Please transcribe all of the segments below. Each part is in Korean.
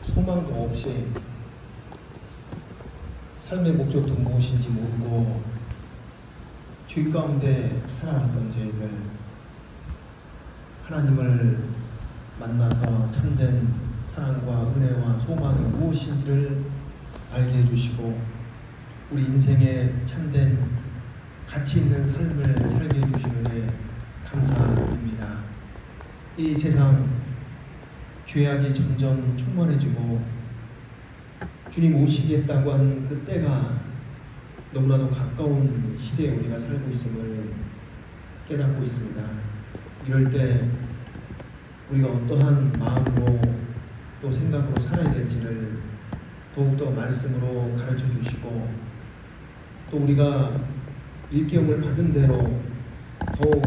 소망도 없이 삶의 목적도 무엇인지 모르고 죄 가운데 살아왔던 저희들, 하나님을 만나서 참된 사랑과 은혜와 소망이 무엇인지를 알게 해주시고 우리 인생에 참된 가치 있는 삶을 살게 해주시는 데 감사드립니다. 이 세상 죄악이 점점 충만해지고 주님 오시겠다고 한 그 때가 너무나도 가까운 시대에 우리가 살고 있음을 깨닫고 있습니다. 이럴 때 우리가 어떠한 마음으로 또 생각으로 살아야 될지를 더욱더 말씀으로 가르쳐 주시고 또 우리가 일깨움을 받은 대로 더욱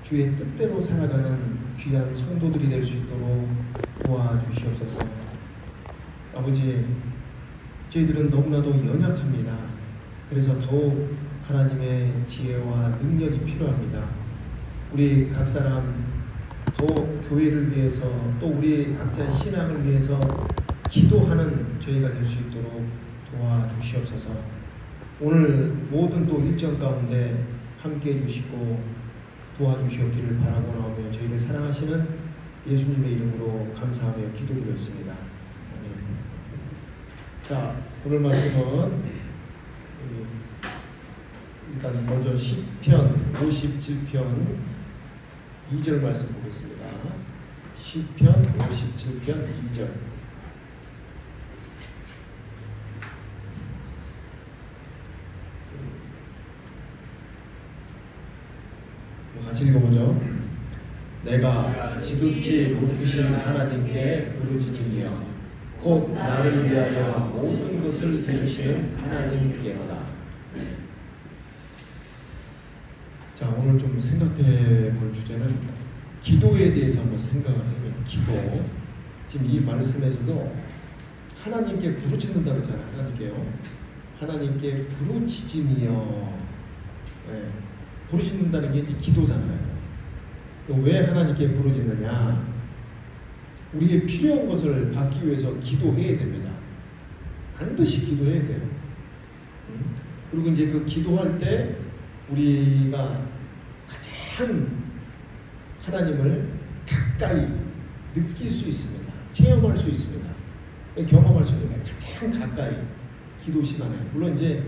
주의 뜻대로 살아가는 귀한 성도들이 될 수 있도록 도와주시옵소서. 아버지, 저희들은 너무나도 연약합니다. 그래서 더욱 하나님의 지혜와 능력이 필요합니다. 우리 각 사람 더욱 교회를 위해서 또 우리 각자의 신앙을 위해서 기도하는 저희가 될 수 있도록 도와주시옵소서. 오늘 모든 또 일정 가운데 함께 해주시고 도와주시옵기를 바라고 나오며 저희를 사랑하시는 예수님의 이름으로 감사하며 기도드렸습니다. 아멘. 자, 오늘 말씀은 일단 먼저 시편 57편 2절 말씀 보겠습니다. 시편 57편 2절. 같이 읽어보죠. 내가 지극히 높으신 하나님께 부르짖으며 곧 나를 위하여 모든 것을 이루시는 하나님께로다. 자, 오늘 좀 생각해 볼 주제는 기도에 대해서 한번 생각을 해봅니다. 기도. 지금 이 말씀에서도 하나님께 부르짖는다고 했잖아요. 하나님께 부르짖으며, 네. 부르짖는다는 게 이제 기도잖아요. 왜 하나님께 부르짖느냐? 우리의 필요한 것을 받기 위해서 기도해야 됩니다. 반드시 기도해야 돼요. 그리고 이제 그 기도할 때 우리가 가장 하나님을 가까이 느낄 수 있습니다. 체험할 수 있습니다. 경험할 수 있는 게 가장 가까이 기도 시간에. 물론 이제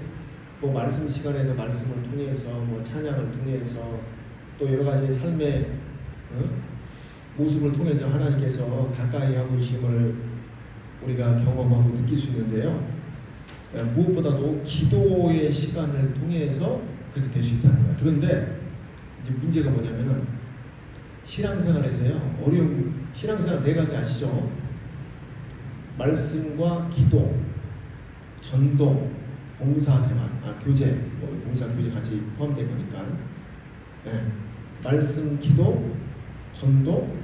뭐 말씀 시간에도 말씀을 통해서 뭐 찬양을 통해서 또 여러 가지 삶의 모습을 통해서 하나님께서 가까이 하고 계심을 우리가 경험하고 느낄 수 있는데요. 무엇보다도 기도의 시간을 통해서 그렇게 될 수 있다는 거예요. 그런데 이제 문제가 뭐냐면은 신앙생활에서요, 어려운 신앙생활 네 가지 아시죠? 말씀과 기도, 전도, 봉사생활, 교제, 봉사, 교제 같이 포함된 거니까. 네. 말씀, 기도, 전도,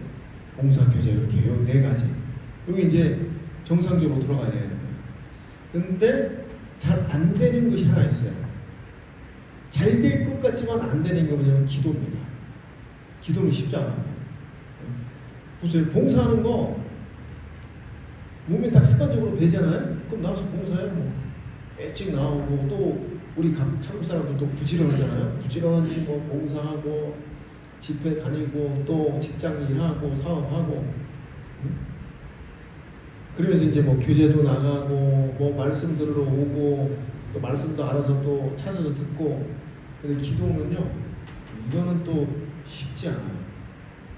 봉사, 교제 이렇게 요 네 가지. 여기 이제 정상적으로 들어가야 되는 거예요. 근데 잘 안 되는 것이 하나 있어요. 잘 될 것 같지만 안 되는 게 뭐냐면 기도입니다. 기도는 쉽지 않아요. 보세요. 봉사하는 거 몸에 딱 습관적으로 배잖아요. 그럼 나와서 봉사해요. 뭐 일찍 나오고 또 우리 한국 사람들도 부지런하잖아요. 부지런히 뭐 봉사하고 집회 다니고 또 직장 일하고 사업하고 그러면서 이제 뭐 교제도 나가고 뭐 말씀 들으러 오고 또 말씀도 알아서 또 찾아서 듣고. 근데 기도는요, 이거는 또 쉽지 않아요.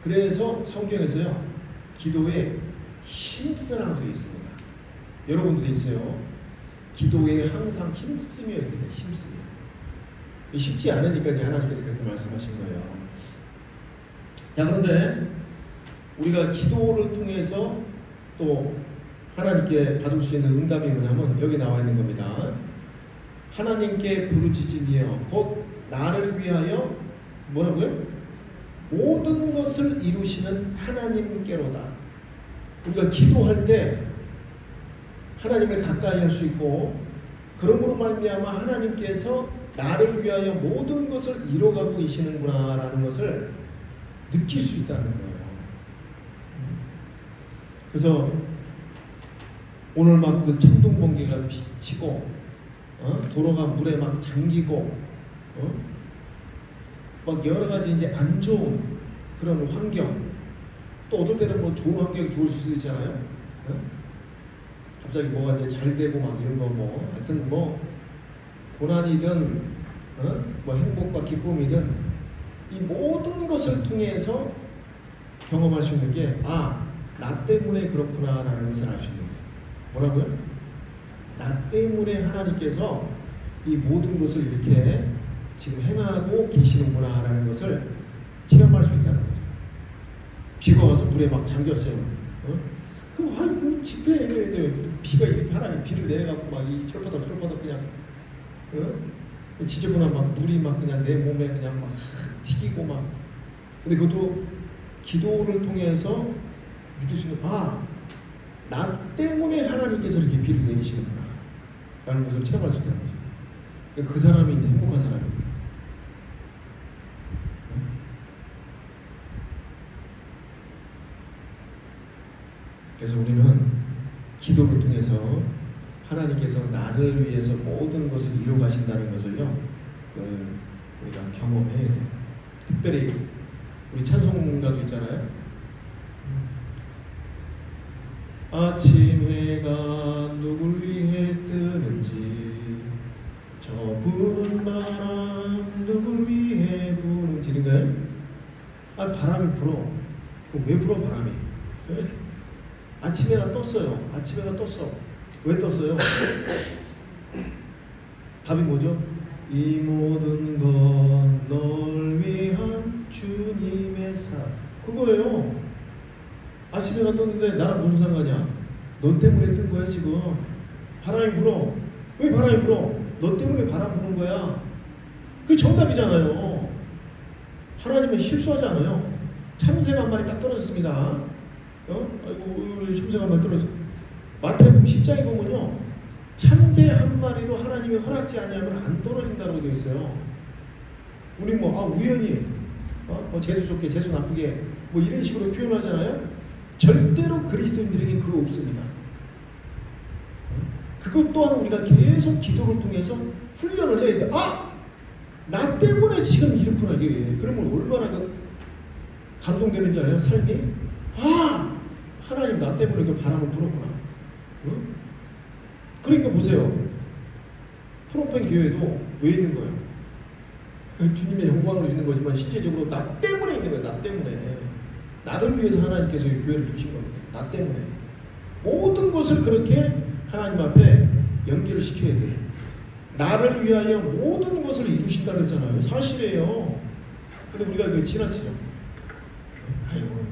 그래서 성경에서요, 기도에 힘쓰라고 되어 있습니다. 여러분도 되어 있어요. 기도에 항상 힘쓰며 이렇게 돼요. 힘쓰며. 쉽지 않으니까 이제 하나님께서 그렇게 말씀하신 거예요. 자, 그런데 우리가 기도를 통해서 또 하나님께 받을 수 있는 응답이 뭐냐면 여기 나와 있는 겁니다. 하나님께 부르짖으며 곧 나를 위하여 뭐라고요? 모든 것을 이루시는 하나님께로다. 우리가 기도할 때 하나님을 가까이 할 수 있고 그러므로 말미암아 하나님께서 나를 위하여 모든 것을 이뤄가고 계시는구나라는 것을 느낄 수 있다는 거예요. 그래서 우리가 기도할 때 하나님께서 모든 것을 이루시는 하나님께로다. 그래서 우리가 기도할 때 하나님께서 모든 것을 이루시는 하나님께로다. 그래서 우리가 기도할 때 하나님께서 모든 것을 이루시는 하나님께로다. 그래서 우리가 기도할 때 하나님께서 모든 것을 이루시는 하나님께로다. 그래서 오늘 막 그 천둥 번개가 치고 도로가 물에 막 잠기고 막 여러 가지 이제 안 좋은 그런 환경, 또 어떨 때는 뭐 좋은 환경이 좋을 수도 있잖아요. 갑자기 뭐가 이제 잘 되고 막 이런 거 뭐 하여튼 뭐 고난이든 뭐 행복과 기쁨이든 이 모든 것을 통해서 경험할 수 있는 게 나 때문에 그렇구나라는 것을 알 수 있는 거예요. 뭐라고요? 나 때문에 하나님께서 이 모든 것을 이렇게 지금 행하고 계시는구나라는 것을 체험할 수 있다는 거죠. 비가 와서 물에 막 잠겼어요. 그럼 집회에 비가 이렇게 하나님 비를 내려갖고 막 이 철퍼덕 그냥 지저분한 막 물이 막 그냥 내 몸에 그냥 막 튀기고 막. 근데 그것도 기도를 통해서 느낄 수 있는 나 때문에 하나님께서 이렇게 비를 내리시는구나 라는 것을 체험할 수 있다는 거죠. 그러니까 그 사람이 이제 행복한 사람입니다. 그래서 우리는 기도를 통해서 하나님께서 나를 위해서 모든 것을 이루어 가신다는 것을요, 우리가 경험해야 돼요. 특별히 우리 찬송가도 있잖아요. 아침 해가 누굴 위해 뜨는지, 저 부는 바람 누굴 위해 부는지. 이런가요? 바람이 불어. 그럼 왜 불어 바람이? 아침 해가 떴어요. 아침 해가 떴어. 왜 떴어요? 답이 뭐죠? 이 모든 건 널 위한 주님의 사랑. 그거예요. 아침 해가 떴는데 나랑 무슨 상관이야? 너 때문에 뜬 거야 지금. 바람이 불어. 왜 바람이 불어? 너 때문에 바람 부는 거야. 그게 정답이잖아요. 하나님은 실수하지 않아요. 참새가 한 마리 딱 떨어졌습니다. 아이고 참새가 한 마리 떨어졌어. 마태복음 10장에 보면요, 참새 한 마리도 하나님이 허락지 아니하면 안 떨어진다고 되어 있어요. 우리 우연히 재수 좋게 재수 나쁘게 뭐 이런 식으로 표현하잖아요. 절대로 그리스도인들에게 그거 없습니다. 그것 또한 우리가 계속 기도를 통해서 훈련을 해야 돼. 나 때문에 지금 이렇구나. 이게 그러면 얼마나 감동되는지 알아요? 삶이. 하나님 나 때문에 그 바람을 불었구나. 그러니까 보세요. 프롬펜 교회도 왜 있는 거예요? 주님의 영광으로 있는 거지만 실제적으로 나 때문에 있는 거예요. 나 때문에. 나를 위해서 하나님께서 이 교회를 두신 겁니다. 나 때문에. 모든 것을 그렇게 하나님 앞에 연결을 시켜야 돼요. 나를 위하여 모든 것을 이루신다 그랬잖아요. 사실이에요. 근데 우리가 그걸 지나치죠.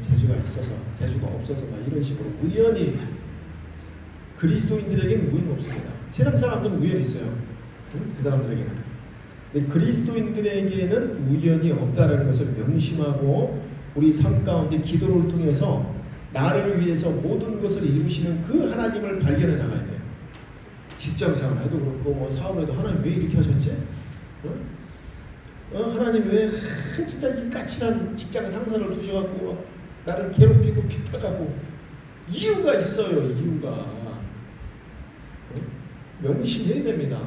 재주가 있어서, 재주가 없어서 막 이런 식으로 우연히. 그리스도인들에게는 우연이 없습니다. 세상 사람들은 우연이 있어요. 그 사람들에게는. 근데 그리스도인들에게는 우연이 없다라는 것을 명심하고 우리 삶 가운데 기도를 통해서 나를 위해서 모든 것을 이루시는 그 하나님을 발견해 나가야 돼요. 직장생활 해도 그렇고 사업에도 하나님 왜 이렇게 하셨지? 하나님 왜 진짜 이 까칠한 직장 상사를 두셔갖고 나를 괴롭히고 핍박하고. 이유가 있어요. 이유가. 명심해야 됩니다.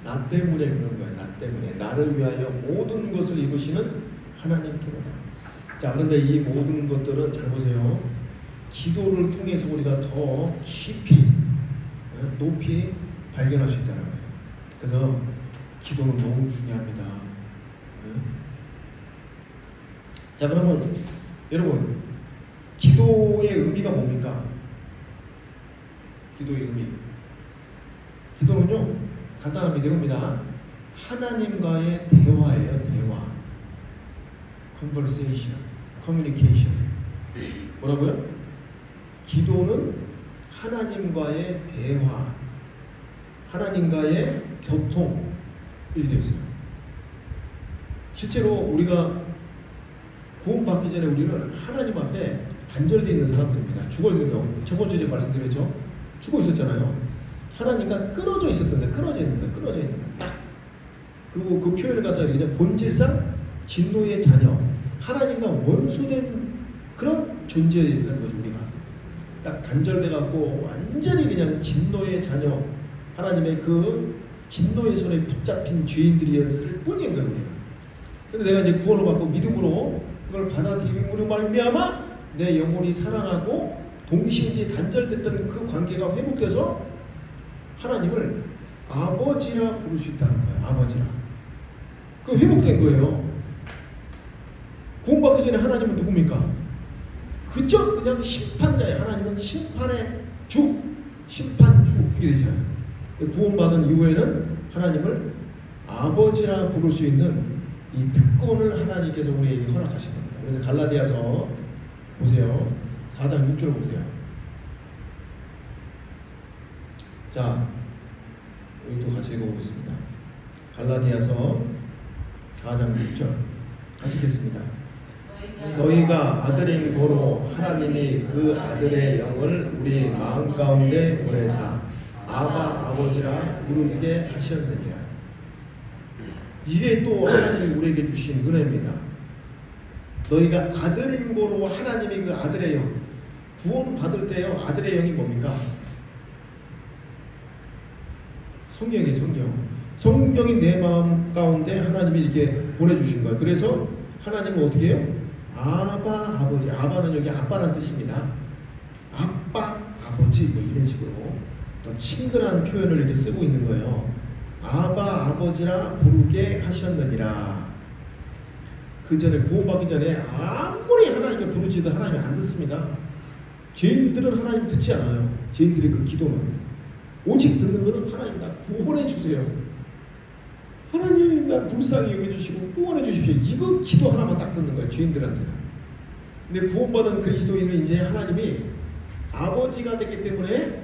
나 때문에 그런 거예요. 나 때문에. 나를 위하여 모든 것을 이루시는 하나님께로다. 자, 그런데 이 모든 것들은 잘 보세요. 기도를 통해서 우리가 더 깊이, 높이 발견할 수 있다는 거예요. 그래서 기도는 너무 중요합니다. 자, 그러면 여러분, 기도의 의미가 뭡니까? 기도의 의미. 기도는요, 간단합니다. 이겁니다. 하나님과의 대화예요. 대화. conversation, communication. 뭐라고요? 기도는 하나님과의 대화, 하나님과의 교통이 되어 있어요. 실제로 우리가 구원받기 전에 우리는 하나님 앞에 단절되어 있는 사람들입니다. 죽어있는, 저번 주에 말씀드렸죠? 죽어 있었잖아요. 하나님과 끊어져 있었던 거예요. 끊어져 있는 거예요. 끊어져 있는 거예요. 딱. 그리고 그 표현을 갖다가 그냥 본질상 진노의 자녀, 하나님과 원수된 그런 존재였던 거죠, 우리가. 딱 단절돼 갖고 완전히 그냥 진노의 자녀, 하나님의 그 진노의 손에 붙잡힌 죄인들이었을 뿐인 거예요. 우리는. 근데 내가 이제 구원을 받고 믿음으로 그걸 받아들임으로 말미암아 내 영혼이 살아나고 동시에 이제 단절됐던 그 관계가 회복돼서 하나님을 아버지라 부를 수 있다는 거예요. 아버지라. 그 회복된 거예요. 구원받기 전에 하나님은 누굽니까? 그저 그냥 심판자예요. 하나님은 심판의 주, 심판주 이렇게 되잖아요. 구원받은 이후에는 하나님을 아버지라 부를 수 있는 이 특권을 하나님께서 우리에게 허락하신 겁니다. 그래서 갈라디아서 보세요. 4장 6절 보세요. 자, 여기 또 같이 읽어보겠습니다. 갈라디아서 4장 6절 같이 읽겠습니다. 너희가 아들인 고로 하나님이 그 아들의 영을 우리 마음 가운데 보내사 아바 아버지라 부르게 하셨느니라. 이게 또 하나님이 우리에게 주신 은혜입니다. 너희가 아들인 고로 하나님이 그 아들의 영, 구원 받을 때요 아들의 영이 뭡니까? 성경이에요. 성경이 내 마음 가운데 하나님이 이렇게 보내주신 거예요. 그래서 하나님은 어떻게 해요? 아바 아버지, 아바는 여기 아빠라는 뜻입니다. 아빠 아버지 뭐 이런 식으로 더 친근한 표현을 이렇게 쓰고 있는 거예요. 아바 아버지라 부르게 하셨느니라. 그 전에 구원받기 전에 아무리 하나님께 부르지도 하나님이 안 듣습니다. 죄인들은 하나님 듣지 않아요. 죄인들의 그 기도는 오직 듣는 것은 하나님 나 구원해 주세요. 하나님 날 불쌍히 여겨주시고 구원해 주십시오. 이거 기도 하나만 딱 듣는 거예요. 죄인들한테는. 근데 구원받은 그리스도인은 이제 하나님이 아버지가 됐기 때문에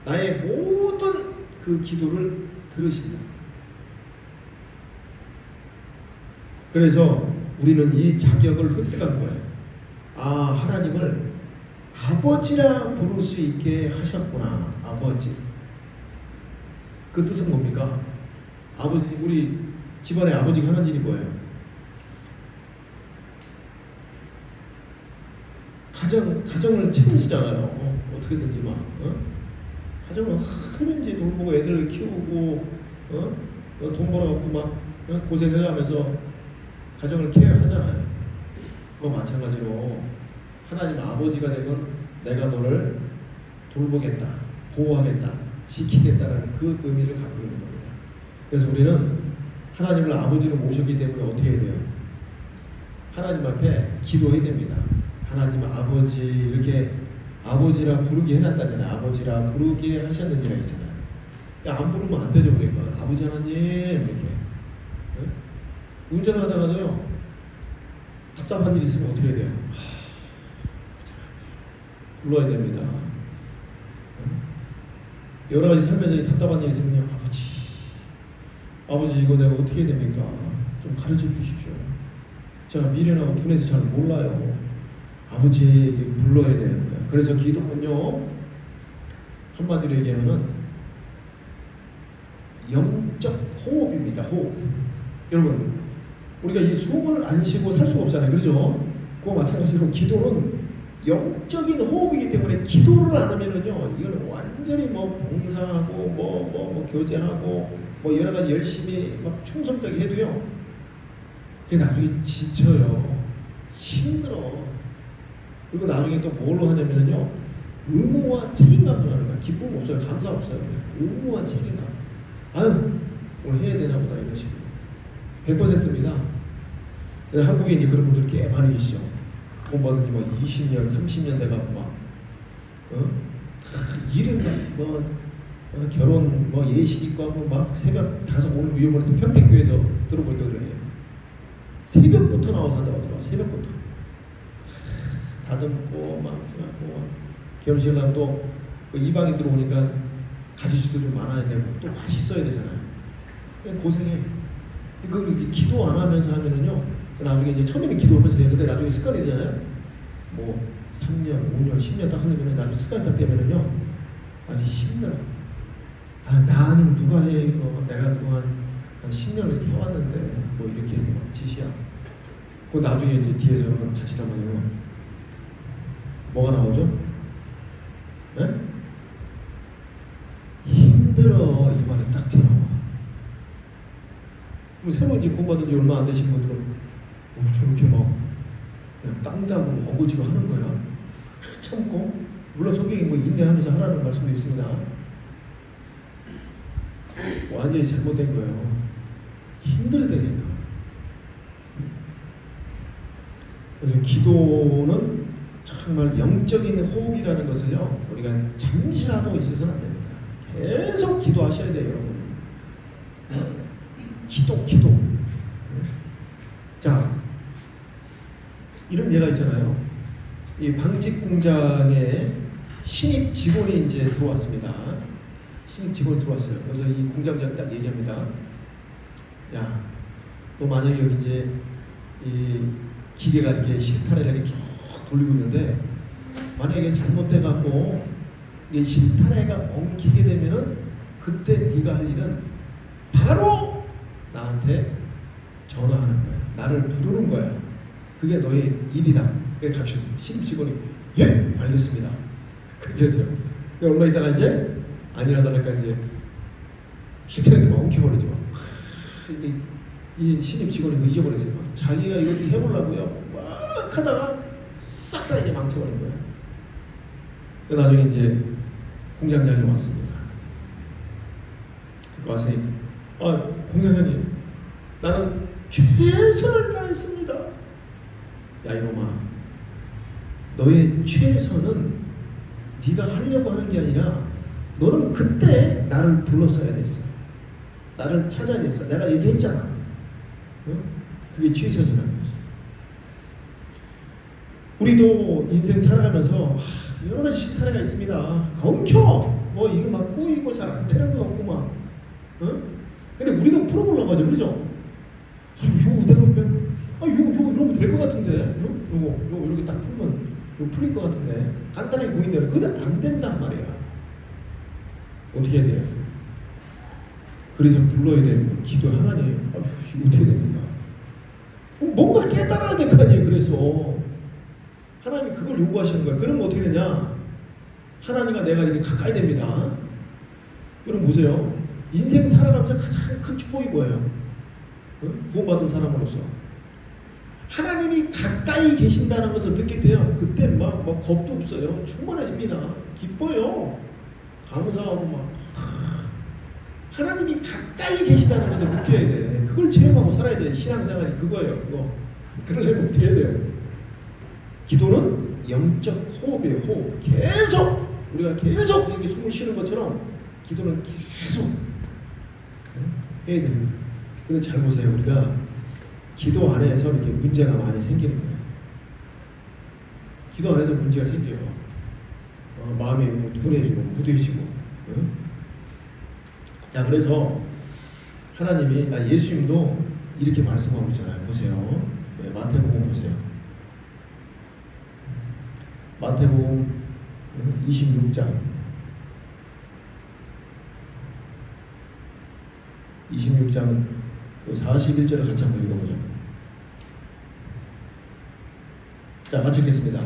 나의 모든 그 기도를 들으신다. 그래서 우리는 이 자격을 획득한 거예요. 아, 하나님을 아버지라 부를 수 있게 하셨구나. 아버지. 그 뜻은 뭡니까? 아버지, 우리 집안에 아버지가 하는 일이 뭐예요? 가정을 책임지잖아요. 어떻게든지 막 가정을 하든지 돈 벌고 애들 키우고 돈 벌어갖고 막 고생해가면서 가정을 케어하잖아요. 그거 마찬가지로 하나님 아버지가 되면 내가 너를 돌보겠다, 보호하겠다, 지키겠다라는 그 의미를 갖고 있는 겁니다. 그래서 우리는 하나님을 아버지로 모셨기 때문에 어떻게 해야 돼요? 하나님 앞에 기도해야 됩니다. 하나님 아버지 이렇게 아버지라 부르게 해놨다잖아요. 아버지라 부르게 하셨느니라 했잖아요. 안 부르면 안 되죠. 그러니까 아버지 하나님 이렇게 운전하다가도요 답답한 일 있으면 어떻게 해야 돼요? 불러야 됩니다. 여러 가지 삶에서 답답한 일 있으면 아버지 이거 내가 어떻게 해야 됩니까? 좀 가르쳐 주십시오. 제가 미련하고 둔해서 잘 몰라요. 아버지에게 불러야 되는 거예요. 그래서 기도는요 한마디로 얘기하면은 영적 호흡입니다. 호흡. 여러분 우리가 이 숨을 안 쉬고 살 수가 없잖아요. 그렇죠? 그거 마찬가지로 기도는 영적인 호흡이기 때문에 기도를 안 하면은요 이거는 완전히 뭐 봉사하고 뭐 교제하고 뭐 여러 가지 열심히 막 충성되게 해도요 그게 나중에 지쳐요. 힘들어. 그리고 나중에 또 뭘로 하냐면요 의무와 책임감으로 하는 거야. 기쁨 없어요. 감사 없어요. 의무와 책임감. 아유 오늘 해야 되나 보다 이런 식으로 100%입니다. 한국에 이제 그런 분들이 꽤 많이 계시죠. 돈 받은 지 뭐 20년, 30년 돼가고 막 일은 결혼 예식 있고 하고 막 새벽 5, 오늘 위험한 평택교회에서 들어보니까 그러네요. 새벽부터 나와서 한다고 하더라고요. 새벽부터 다듬고 막 해갖고 결혼식 하면 또 이방인 들어오니까 가지수도 좀 많아야 되고 또 맛있어야 되잖아요. 고생해. 그 기도 안 하면서 하면은요 나중에 이제 처음에는 기도하면서 해요. 근데 나중에 습관이 되잖아요. 뭐 3년, 5년, 10년 딱 하면 나중에 습관이 딱 되면은요 아주 힘들어. 아, 나 아니면 누가 해 이거. 내가 그동안 한 10년을 이렇게 해왔는데 뭐 이렇게 짓이야. 그 나중에 이제 뒤에서는 자칫하면요 뭐가 나오죠? 예? 힘들어 이 말이 딱 튀어나와. 새로 이제 구원받은 지 얼마 안 되신 분들은 저렇게 막 그냥 땅담을 어거지로 하는 거야. 참고 물론 성경이 뭐 인내하면서 하라는 말씀도 있습니다. 완전히 잘못된 거예요. 힘들다니까. 그래서 기도는 정말 영적인 호흡이라는 것을요 우리가 잠시라도 있어서는 안 됩니다. 계속 기도하셔야 돼요, 여러분. 기도. 자, 이런 예가 있잖아요. 이 방직 공장에 신입 직원이 이제 들어왔습니다. 신입 직원이 들어왔어요. 그래서 이 공장장이 딱 얘기합니다. 야, 너 만약에 여기 이제 이 기계가 이렇게 실타래를 이렇게 쭉 돌리고 있는데 만약에 잘못돼갖고 이 실타래가 엉키게 되면은 그때 네가 할 일은 바로 나한테 전화하는 거야. 나를 부르는 거야. 그게 너의 일이다. 그래서 갑자기 신입 직원이 예 알겠습니다. 그렇게 했어요. 얼마 있다가 이제 아니라다니까 이제 실타래가 엉켜버리죠. 이 신입 직원이 잊어버렸어요. 자기가 이것도 해보려고요. 막 하다가 싹 다 이제 망쳐버린 거예요. 나중에 이제 공장장이 왔습니다. 와서 공장장님, 나는 최선을 다했습니다. 야 이놈아, 너의 최선은 네가 하려고 하는 게 아니라 너는 그때 나를 불렀어야 됐어. 나를 찾아야 됐어. 내가 얘기했잖아. 응? 그게 최선이라는 거죠. 우리도 인생 살아가면서 여러 가지 실타래가 있습니다. 엉켜! 뭐 이거 막 꼬이고 잘 안 되는 거 없고 막. 응? 근데 우리가 풀어보려고 하죠. 그러죠? 이거 내가 이러면 될 것 같은데. 요거 이렇게 딱 풀면 이거 풀릴 것 같은데. 간단하게 보인대로. 근데 안 된단 말이야. 어떻게 해야 돼요? 그래서 불러야 되는 거. 기도 하나님. 어떻게 됩니까? 뭔가 깨달아야 될 거 아니에요. 그래서 하나님이 그걸 요구하시는 거예요. 그러면 어떻게 되냐? 하나님과 내가 이렇게 가까이 됩니다. 여러분 보세요. 인생 살아가면서 가장 큰 축복이 뭐예요? 구원받은 사람으로서 하나님이 가까이 계신다는 것을 느낄 때요. 그때 막 겁도 없어요. 충만해집니다. 기뻐요. 감사하고 막 하나님이 가까이 계시다는 것을 느껴야 돼. 그걸 체험하고 살아야 돼. 신앙생활이 그거예요. 그거. 그러려면 어떻게 해야 돼요? 기도는 영적 호흡이에요. 호흡. 계속 우리가 계속 이렇게 숨을 쉬는 것처럼 기도는 계속 해야 됩니다. 근데 잘 보세요. 우리가 기도 안에서 이렇게 문제가 많이 생기는 거예요. 기도 안에서 문제가 생겨요. 마음이 둔해지고 무뎌지고. 자, 그래서 하나님이 예수님도 이렇게 말씀하고 있잖아요. 보세요. 마태복음 보세요. 마태복음 26장 41절을 같이 한번 읽어보죠. 자, 같이 읽겠습니다.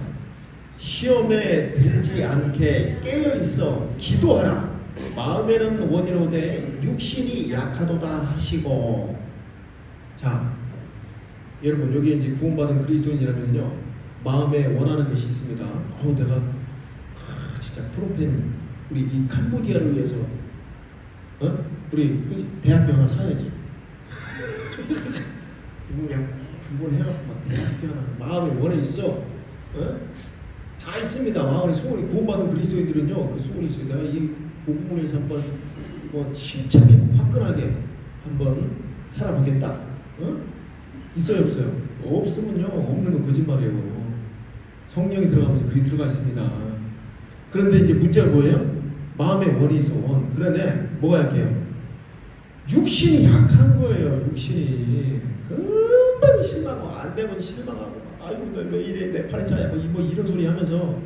시험에 들지 않게 깨어있어 기도하라. 마음에는 원이로되 육신이 약하도다 하시고. 자, 여러분 여기 이제 구원받은 그리스도인이라면요 마음에 원하는 것이 있습니다. 내가 진짜 프로페인 우리 이 캄보디아를 위해서 우리 대학교 하나 사야지. 그냥 구원해갖고 막 대학교 하나 마음에 원해 있어. 다 있습니다. 마음에 소원이 구원받은 그리스도인들은요 그 소원이 있어요. 내가 이 복음에서 한번 힘차게 화끈하게 한번 살아보겠다. 있어요 없어요? 없으면요 없는 건 거짓말이에요. 성령이 들어가면 그게 들어가 있습니다. 그런데 이제 문제가 뭐예요? 마음에 원이 있어. 원. 그런데 뭐가 약해요? 육신이 약한 거예요. 육신이 금방 실망하고 안 되면 실망하고 아이고 왜 이래 내 팔자야 뭐 이런 소리 하면서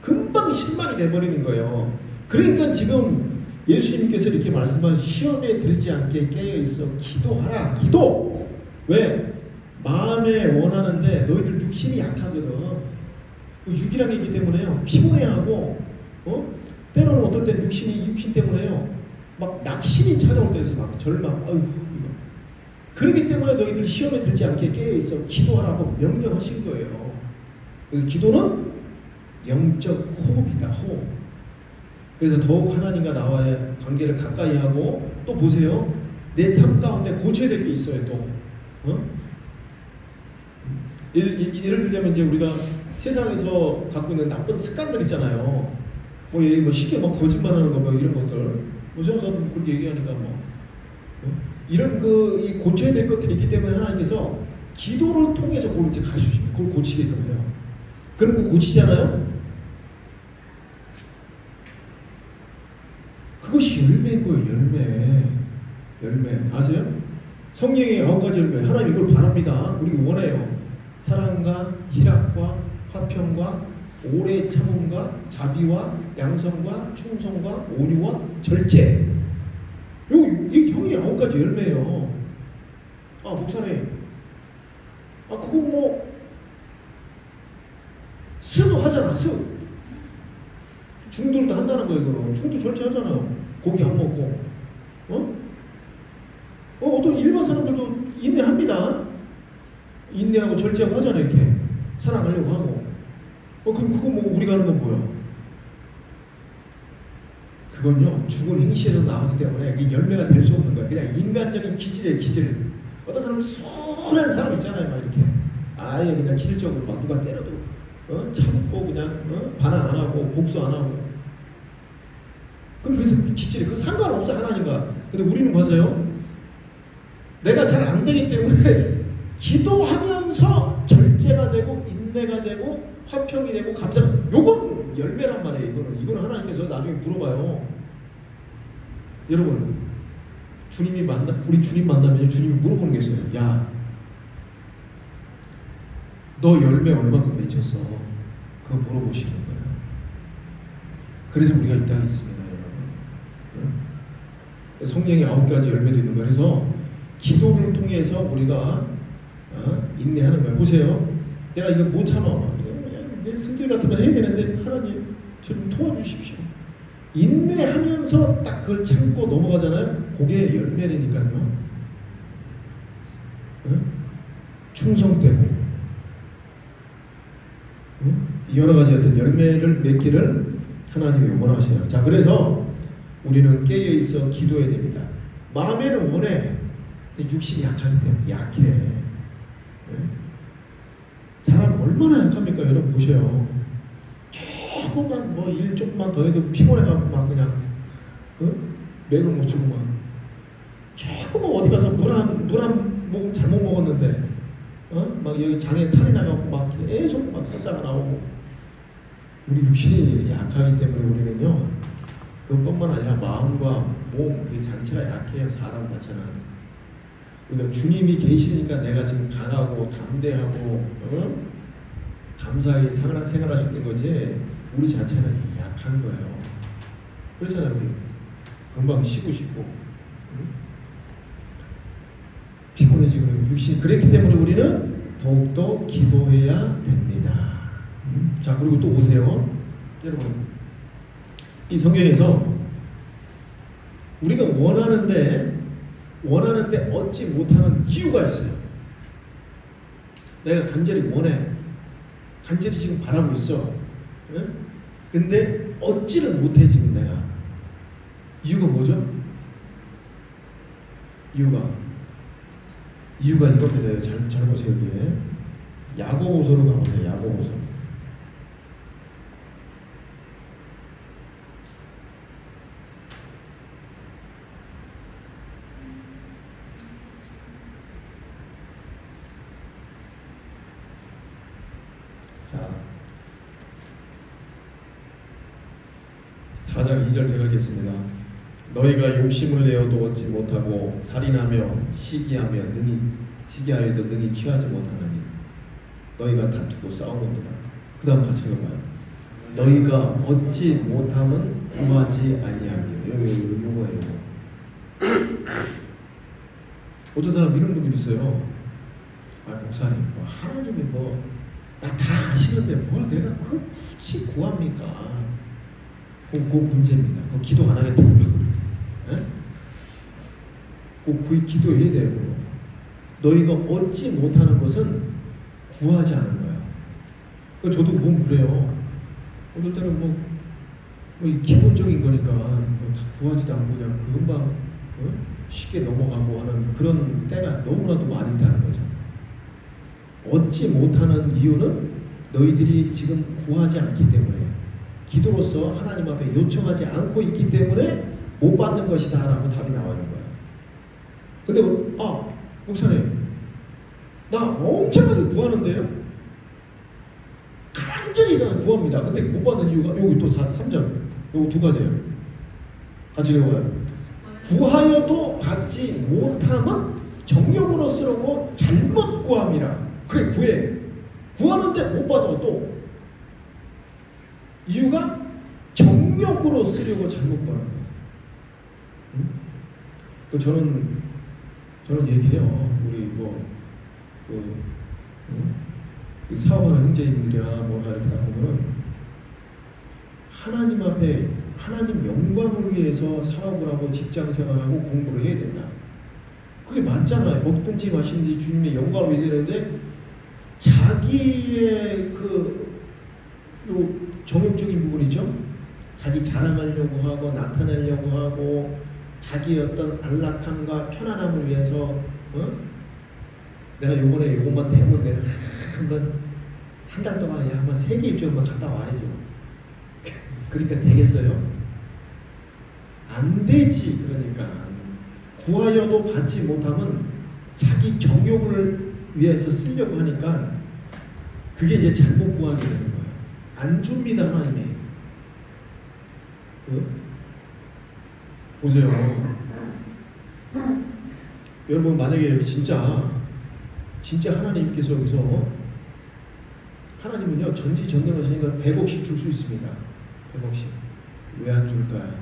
금방 실망이 돼버리는 거예요. 그러니까 지금 예수님께서 이렇게 말씀한 시험에 들지 않게 깨어있어 기도하라. 기도. 왜? 마음에 원하는데 너희들 육신이 약하거든. 육이라는 게 있기 때문에요. 피곤해하고 때로는 어떨 땐 육신 때문에요. 막 낙심이 찾아올 때에서 막 절망, 아유 이거. 그렇기 때문에 너희들 시험에 들지 않게 깨어있어 기도하라고 명령하신 거예요. 그래서 기도는 영적 호흡이다. 호흡. 그래서 더욱 하나님과 나와의 관계를 가까이 하고 또 보세요. 내 삶 가운데 고쳐야 될 게 있어요. 또 예를 들자면 이제 우리가 세상에서 갖고 있는 나쁜 습관들 있잖아요. 뭐 쉽게 막 거짓말하는 거 뭐 이런 것들. 뭐 저는 그렇게 얘기하니까 뭐 이런 이 고쳐야 될 것들이 있기 때문에 하나님께서 기도를 통해서 그걸 이제 가르쳐주십니다. 그걸 고치게끔 해요. 그럼 그 고치잖아요. 그것이 열매인 거예요. 열매 아세요? 성령의 9가지 열매. 하나님 이걸 바랍니다. 우리 원해요. 사랑과 희락과 화평과 오래 참음과 자비와 양성과 충성과 온유와 절제. 이 형이 9가지 열매예요. 아 목사님, 그거 뭐 스도 하잖아. 중도도 한다는 거예요. 이거는 중도 절제하잖아요. 고기 안 먹고. 어떤 일반 사람들도 인내합니다. 인내하고 절제하고 하잖아요. 이렇게 사랑하려고 하고. 그럼 그거 뭐 우리가 하는 건 뭐야? 그건요 죽은 행실에서 나오기 때문에 이게 열매가 될 수 없는 거야. 그냥 인간적인 기질이에요. 기질. 어떤 사람은 순한 사람 있잖아요. 막 이렇게 아예 그냥 기질적으로 막 누가 때려도 참고 그냥 반항 안 하고 복수 안 하고. 그럼 그래서 기질이 그 상관없어 하나님과. 근데 우리는 봐서요. 내가 잘 안 되기 때문에 기도하면서 절제가 되고 인내가 되고 화평이 되고 감사. 요건 열매란 말이에요. 이거는 하나님께서 나중에 물어봐요. 여러분, 우리 주님 만나면 주님이 물어보는 게 있어요. 야, 너 열매 얼마큼 맺혔어? 그거 물어보시는 거예요. 그래서 우리가 이 땅에 있습니다, 여러분. 성령의 9가지 열매도 있는 거예요. 그래서 기도를 통해서 우리가 인내하는 거예요. 보세요. 내가 이거 못 참아. 내 성질 같은 걸 해야 되는데 하나님 좀 도와주십시오. 인내하면서 딱 그걸 참고 넘어가잖아요. 그게 열매라니까요. 충성되고 여러 가지 어떤 열매를 맺기를 하나님이 원하셔요. 자, 그래서 우리는 깨어 있어 기도해야 됩니다. 마음에는 원해. 육신이 약하기 때문에 약해. 사람 얼마나 약합니까? 여러분 보셔요. 조금만 뭐 일 조금만 더 해도 피곤해가지고 막 그냥 맥을 못 주고 막 조금만 어디 가서 물 한 모금 잘못 먹었는데 막 여기 장에 탈이 나가고 막 계속 막 설사가 나오고. 우리 육신이 약하기 때문에 우리는요 그것뿐만 아니라 마음과 몸 그 자체가 약해요. 사람 자체는. 그러니까 주님이 계시니까 내가 지금 강하고 담대하고 감사히 생활할 수 있는 거지. 우리 자체는 약한 거예요. 그렇잖아요. 우리 금방 쉬고 싶고 피곤해지고 육신. 그랬기 때문에 우리는 더욱더 기도해야 됩니다. 자, 그리고 또 보세요. 여러분, 이 성경에서 우리가 원하는데 얻지 못하는 이유가 있어요. 내가 간절히 원해. 간절히 지금 바라고 있어. 근데 얻지를 못해 지금 내가. 이유가 뭐죠? 이유가 이겁니다. 잘 보세요. 여기에 야고보서로 가보세요. 야고보서. 자, 4장 2절 제가 읽겠습니다. 너희가 욕심을 내어도 얻지 못하고 살인하며 시기하여도 능히 취하지 못하나니 너희가 다투고 싸우는도다. 그 다음 같이 읽어봐요. 너희가 얻지 못함은 구하지 아니하며. 여기 요거예요. 어떤 사람 이런 분들 있어요. 목사님 하나님이 나 다 아시는데 뭘 내가 굳이 구합니까? 그 문제입니다. 그 기도 안 하겠다는 거거든. 그 기도해야 되고, 너희가 얻지 못하는 것은 구하지 않은 거야. 저도 그래요. 어떨 때는 이 기본적인 거니까 다 구하지도 않고 그냥 금방 쉽게 넘어가고 하는 그런 때가 너무나도 많이 있다는 거죠. 얻지 못하는 이유는 너희들이 지금 구하지 않기 때문에, 기도로서 하나님 앞에 요청하지 않고 있기 때문에 못 받는 것이다 라고 답이 나와 있는 거예요. 근데 목사님, 나 엄청나게 구하는데요? 간절히 구합니다. 근데 못 받는 이유가 여기 또 3절, 요거 두 가지예요. 같이 읽어봐요. 구하여도 받지 못함은 정욕으로 쓰려고 잘못 구함이라. 그래, 구하는데 못 받아. 또 이유가 정욕으로 쓰려고 잘못 구하는 거예요. 저는 얘기해요. 우리 사업하는 형제님들이나 이렇게 다 보면은 하나님 앞에 하나님 영광을 위해서 사업을 하고 직장 생활하고 공부를 해야 된다. 그게 맞잖아요. 먹든지 마시든지 주님의 영광을 위해야 되는데, 자기의 요 정욕적인 부분이죠. 자기 자랑하려고 하고 나타내려고 하고 자기의 어떤 안락함과 편안함을 위해서 내가 요것만 되면 내가 한번 한 달 동안 한번 세계 일주 한번 갔다 와야죠. 그러니까 되겠어요? 안 되지. 그러니까 구하여도 받지 못하면 자기 정욕을 위해서 쓰려고 하니까 그게 이제 잘못 구하게 되는 거예요. 안 줍니다, 하나님이. 보세요. 여러분, 만약에 진짜 하나님께서 여기서 하나님은요, 전지전능하시니까 100억씩 줄 수 있습니다. 100억씩. 왜 안 줄까요?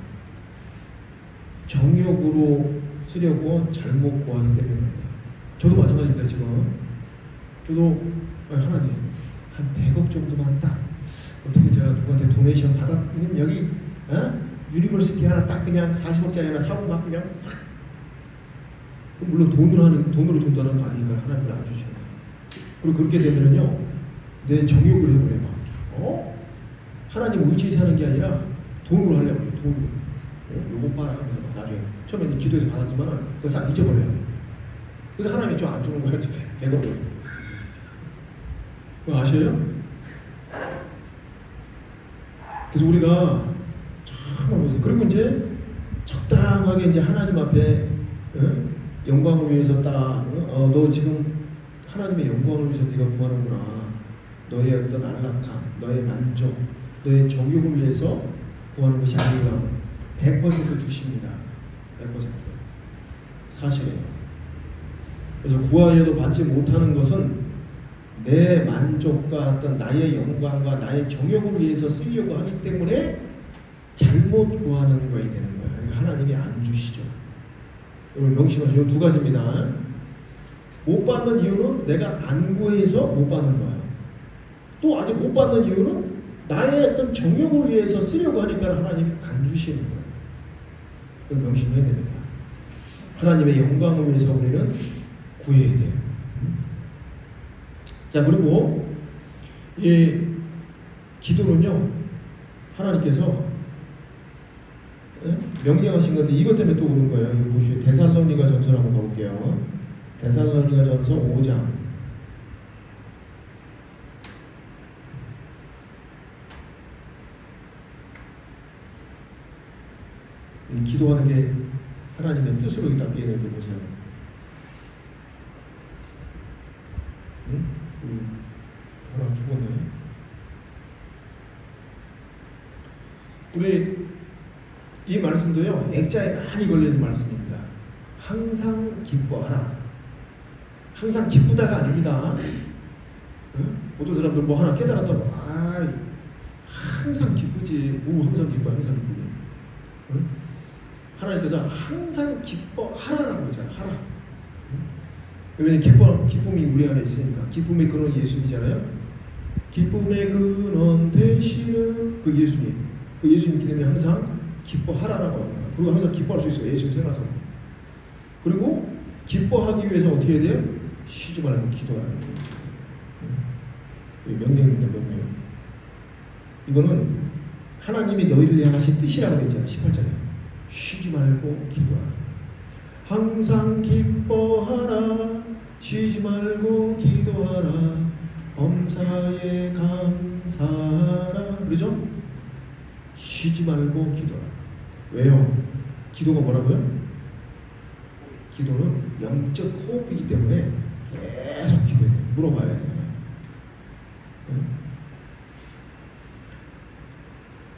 정욕으로 쓰려고 잘못 구하기 때문입니다. 저도 마찬가지입니다. 지금 저도 하나님 한 100억 정도만 딱 어떻게 제가 누구한테 도네이션 받았으면 여기 유니버시티 하나 딱 그냥 40억짜리 하나 사고 막 그냥 물론 돈으로 준다는 거 아니니까 하나님을 안 주시는 거예요. 그리고 그렇게 되면은요, 내 정욕을 해버려요. 하나님 의지 사는 게 아니라 돈으로 하려고 해요. 돈으로. 요거 봐라 하면 나중에 처음에는 기도해서 받았지만은 그거 싹 잊어버려요. 그래서 하나님이 좀 안 주는 거예요. 100억을. 그거 아셔요? 그래서 우리가 참 어려워서, 그리고 이제 적당하게 이제 하나님 앞에 영광을 위해서 너 지금 하나님의 영광을 위해서 네가 구하는구나. 너의 어떤 안락함, 너의 만족, 너의 정욕을 위해서 구하는 것이 아니라 100% 주십니다. 100% 사실이에요. 그래서 구하여도 받지 못하는 것은 내 만족과 어떤 나의 영광과 나의 정욕을 위해서 쓰려고 하기 때문에 잘못 구하는 거야 되는 거야. 그러니까 하나님이 안 주시죠. 여러분 명심하세요. 두 가지입니다. 못 받는 이유는 내가 안 구해서 못 받는 거예요. 또 아직 못 받는 이유는 나의 어떤 정욕을 위해서 쓰려고 하니까 하나님이 안 주시는 거예요. 그걸 명심해야 됩니다. 하나님의 영광을 위해서 우리는 구해야 돼요. 자, 그리고 이 기도는요, 하나님께서 명령하신 건데 이것 때문에 또 그런 거예요. 이거 보시죠. 데살로니가 전서 한번 가볼게요. 데살로니가 전서 5장. 기도하는 게 하나님의 뜻으로 딱 되는데 보세요. 하나 죽었네. 우리 이 말씀도요, 액자에 많이 걸리는 말씀입니다. 항상 기뻐하라. 항상 기쁘다가 아닙니다. 어떤 사람들 뭐 하나 깨달았다고, 항상 기쁘지. 항상 기뻐, 항상 기쁘지. 하나님께서 항상 기뻐하라라고 하잖아요. 하라. 왜냐면 기쁨이 우리 안에 있으니까. 기쁨의 근원 예수님이잖아요. 기쁨의 근원 되시는 그 예수님. 그 예수님 기도면 항상 기뻐하라라고 합니다. 그리고 항상 기뻐할 수 있어요. 예수님 생각하고. 그리고 기뻐하기 위해서 어떻게 해야 돼요? 쉬지 말고 기도하는 거예요. 명령입니다. 명령. 이거는 하나님이 너희를 향하신 뜻이라고 했잖아요. 18절에. 쉬지 말고 기도하라. 항상 기뻐하라. 쉬지 말고 기도하라. 범사에 감사하라. 그러죠? 쉬지 말고 기도하라. 왜요? 기도가 뭐라고요? 기도는 영적 호흡이기 때문에 계속 기도해야 돼요. 물어봐야 돼요.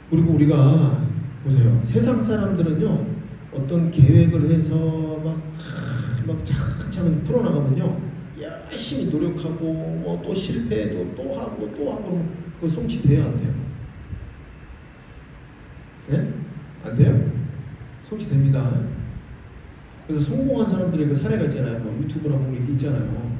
그리고 우리가 보세요. 세상 사람들은요, 어떤 계획을 해서 막 차근차근 풀어나가면요, 열심히 노력하고 뭐 또 실패해도 또 하고 그러면 그거 성취돼야 안 돼요? 네? 안 돼요? 성취됩니다. 그래서 성공한 사람들의 그 사례가 있잖아요. 뭐 유튜브나 보면 이렇게 있잖아요.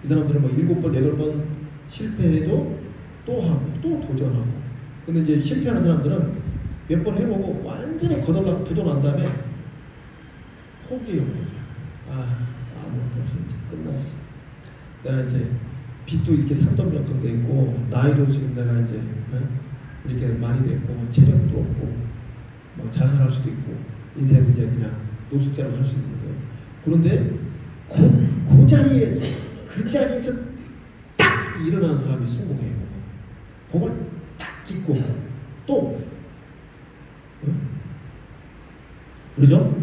이 사람들은 뭐 7번, 8번 실패해도 또 하고 또 도전하고. 근데 이제 실패하는 사람들은 몇 번 해보고 완전히 거덜나고 부도난 다음에 포기해요. 아무것도 없어. 이제 끝났어. 내가 이제 빚도 이렇게 산더미만큼 돼 있고, 나이도 지금 내가 이제 이렇게 많이 됐고, 체력도 없고, 막 자살할 수도 있고, 인생은 이제 그냥 노숙자로 할 수도 있는 거예요. 그런데 그 자리에서, 그 자리에서 딱 일어나는 사람이 성공해요. 그걸 딱 딛고 또, 그러죠?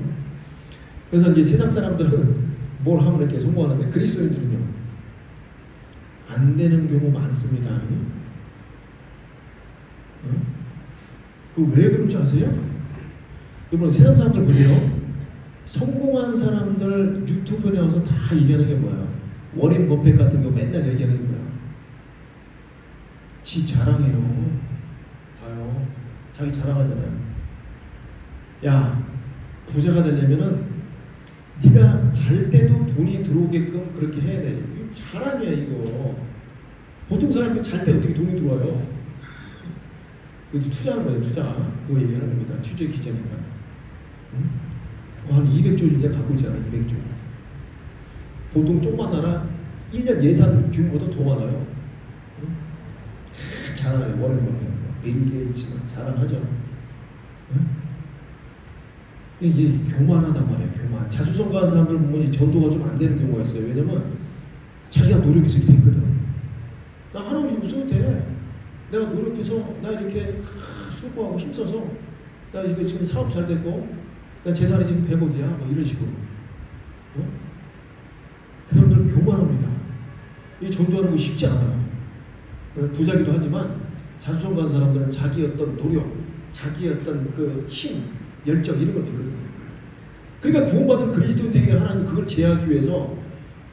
그래서 이제 세상 사람들은 뭘 하면 이렇게 성공하는데, 그리스도인들은요, 안 되는 경우 많습니다. 그 왜 그런 줄 아세요? 여러분, 세상 사람들 보세요. 성공한 사람들 유튜브에 나와서 다 얘기하는 게 뭐예요? 워렌 버핏 같은 경우 맨날 얘기하는 게 뭐예요? 지 자랑해요. 봐요. 자기 자랑하잖아요. 야, 부자가 되려면은 네가 잘 때도 돈이 들어오게끔 그렇게 해야 돼. 이거 자랑이야 이거. 보통 사람이 잘 때 어떻게 돈이 들어와요? 이것도 투자하는 거예요. 투자. 그거 얘기하는 겁니다. 투자의 기전이니까. 한 200조 이제 갖고 있잖아. 200조. 보통 조그만 나라 1년 예산 규모보다 더 많아요. 자랑해요. 워렌 버핏, 빌 게이츠만 자랑하죠. 이게 교만하단 말이에요. 교만. 자수성가한 사람들 보면 전도가 좀 안 되는 경우가 있어요. 왜냐면 자기가 노력해서 이렇게 됐거든. 나 하나님 좀 무서워도 돼. 내가 노력해서 나 이렇게 수고하고 힘써서 나 지금 사업 잘 됐고 나 재산이 지금 100억이야. 뭐 이런 식으로. 그 사람들은 교만합니다. 이 전도하는 거 쉽지 않아요. 부자기도 하지만 자수성가한 사람들은 자기 어떤 노력, 자기 어떤 그 힘, 열정 이런 걸 믿거든요. 그러니까 구원받은 그리스도인들에게 하나님 그걸 제하기 위해서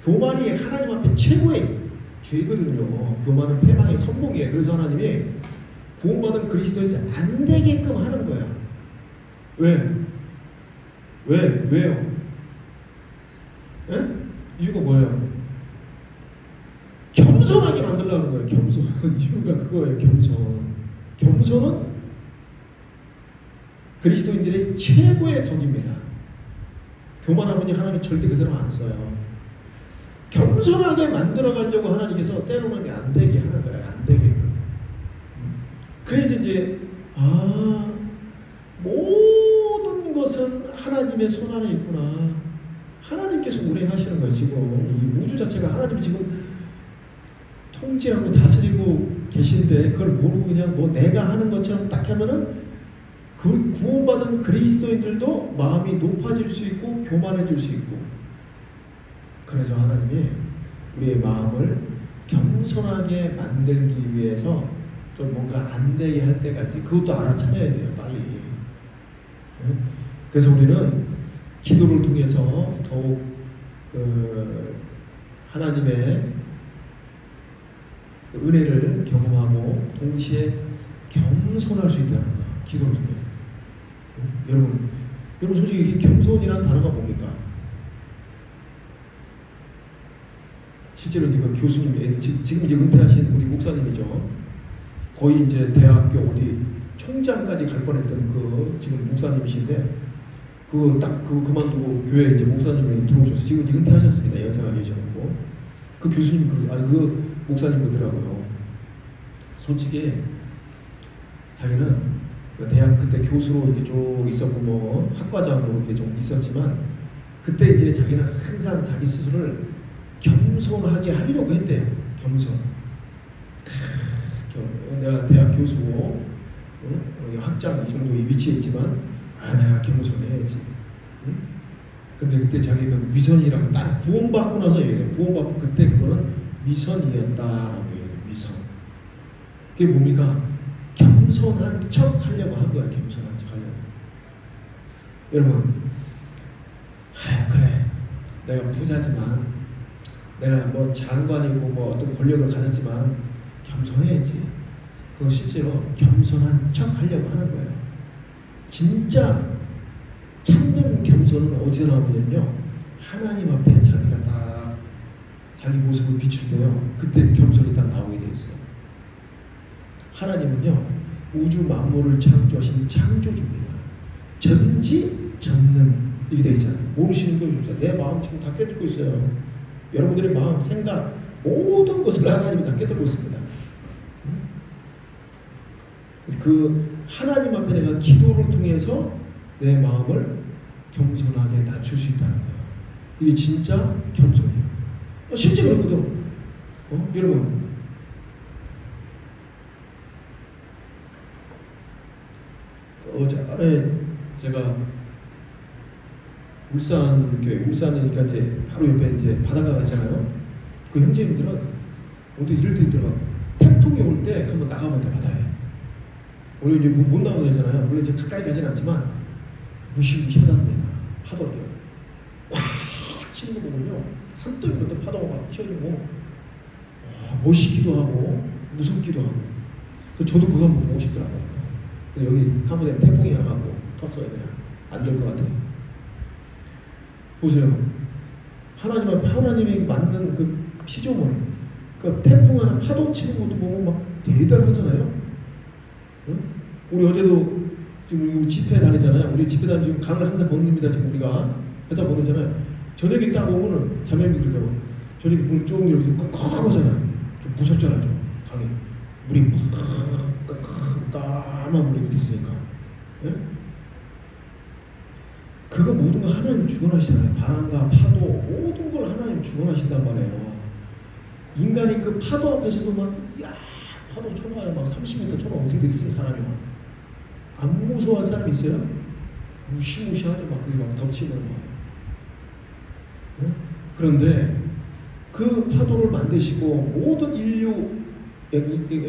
교만이 하나님 앞에 최고의 죄거든요. 교만은 패망의 선봉이에요. 그래서 하나님이 구원받은 그리스도인들 안 되게끔 하는 거야. 왜요? 에? 이유가 뭐예요? 겸손하게 만들려는 거예요. 겸손. 이유가 그거예요. 겸손은 그리스도인들의 최고의 덕입니다. 교만하면 하나님 절대 그 사람 안 써요. 겸손하게 만들어가려고 하나님께서 때로는 안 되게 하는 거예요. 안 되게끔. 그래서 이제 모든 것은 하나님의 손 안에 있구나. 하나님께서 운행하시는 거예요. 지금 이 우주 자체가 하나님이 지금 통제하고 다스리고 계신데 그걸 모르고 그냥 뭐 내가 하는 것처럼 딱 하면은 그 구원받은 그리스도인들도 마음이 높아질 수 있고 교만해질 수 있고. 그래서 하나님이 우리의 마음을 겸손하게 만들기 위해서 좀 뭔가 안 되게 할 때가 있어요. 그것도 알아차려야 돼요. 빨리. 그래서 우리는 기도를 통해서 더욱 하나님의 은혜를 경험하고 동시에 겸손할 수 있다는 거예요. 기도를 통해. 여러분 솔직히 이 겸손이라는 단어가 뭡니까? 실제로 이제 그 교수님, 지금 이제 은퇴하신 우리 목사님이죠. 거의 이제 대학교 어디 총장까지 갈 뻔했던 그 지금 목사님이신데 그 그만두고 교회 이제 목사님이 들어오셔서 지금 이제 은퇴하셨습니다. 연세가 계셔갖고 그 교수님 그 목사님 그러더라고요. 솔직히 자기는 그 대학 그때 교수로 이제 쭉 있었고 뭐 학과장으로 이렇게 좀 있었지만 그때 이제 자기는 항상 자기 스스로를 겸손하게 하려고 했대요. 겸손. 내가 대학 교수고 학장 이 정도의 위치에 있지만 내가 겸손해야지. 응? 근데 그때 자기가 위선이라고 딱 구원받고 나서 얘기해요. 구원받고 그때 그거는 위선이었다라고 얘기해요. 위선. 그게 뭡니까? 겸손한 척 하려고 한 거야. 겸손한 척 하려고. 여러분, 그래. 내가 부자지만, 내가 뭐 장관이고 뭐 어떤 권력을 가졌지만 겸손해야지. 그거 실제로 겸손한 척 하려고 하는 거예요. 진짜 참된 겸손은 어디서 나오냐면요. 하나님 앞에 자기가 딱 자기 모습을 비출 때요. 그때 겸손이 딱 나오게 돼 있어요. 하나님은요. 우주 만물을 창조하신 창조주입니다. 전지전능 이렇게 되어 있잖아요. 모르시는 게 없어요. 내 마음 지금 다 깨닫고 있어요. 여러분들의 마음, 생각 모든 것을 하나님이 다 깨닫고 있습니다. 그 하나님 앞에 내가 기도를 통해서 내 마음을 겸손하게 낮출 수 있다는 거예요. 이게 진짜 겸손이에요. 실제 그렇거든. 여러분, 어제 제가 울산이니까 이제 바로 옆에 이제 바다가 있잖아요. 그 형제님들은 어디 이럴 때 있더라. 태풍이 올 때 한번 나가면 돼 바다에. 원래 이제 못 나가도 되잖아요. 물론 이제 가까이 가진 않지만 무시무시하답니다. 파도 이렇게 꽉 치는 거 보면요. 산더미부터 파도가 막 치어지고 멋있기도 하고 무섭기도 하고. 저도 그거 한번 보고 싶더라고요. 여기 한번 태풍이 와가지고 텄어요. 그냥 안 될 것 같아요. 보세요. 하나님 앞에 하나님이 만든 그 피조물, 그 태풍 하나 파도 치는 것도 보면 막 대단하잖아요. 응? 우리 어제도 지금 집회 다니잖아요. 우리 집회 다니면 지금 강을 항상 건립니다. 지금 우리가 배다 건너잖아요. 저녁에 딱 오면은 자매님들도 저녁에 물 쭉 이렇게 깜깜하잖아요. 좀 무섭잖아요. 좀 강이 물이 까만 물이 밑에 있으니까. 예? 그거 모든 걸 하나님이 주관하시잖아요. 바람과 파도 모든 걸 하나님이 주관하신단 말이에요. 인간이 그 파도 앞에서도 막 파도 쳐봐요. 막 30m 쳐봐 어떻게 되겠어요 사람이 막. 안 무서워할 사람이 있어요? 무시무시하죠. 막 그게 막 덮치고 막. 네? 그런데 그 파도를 만드시고 모든 인류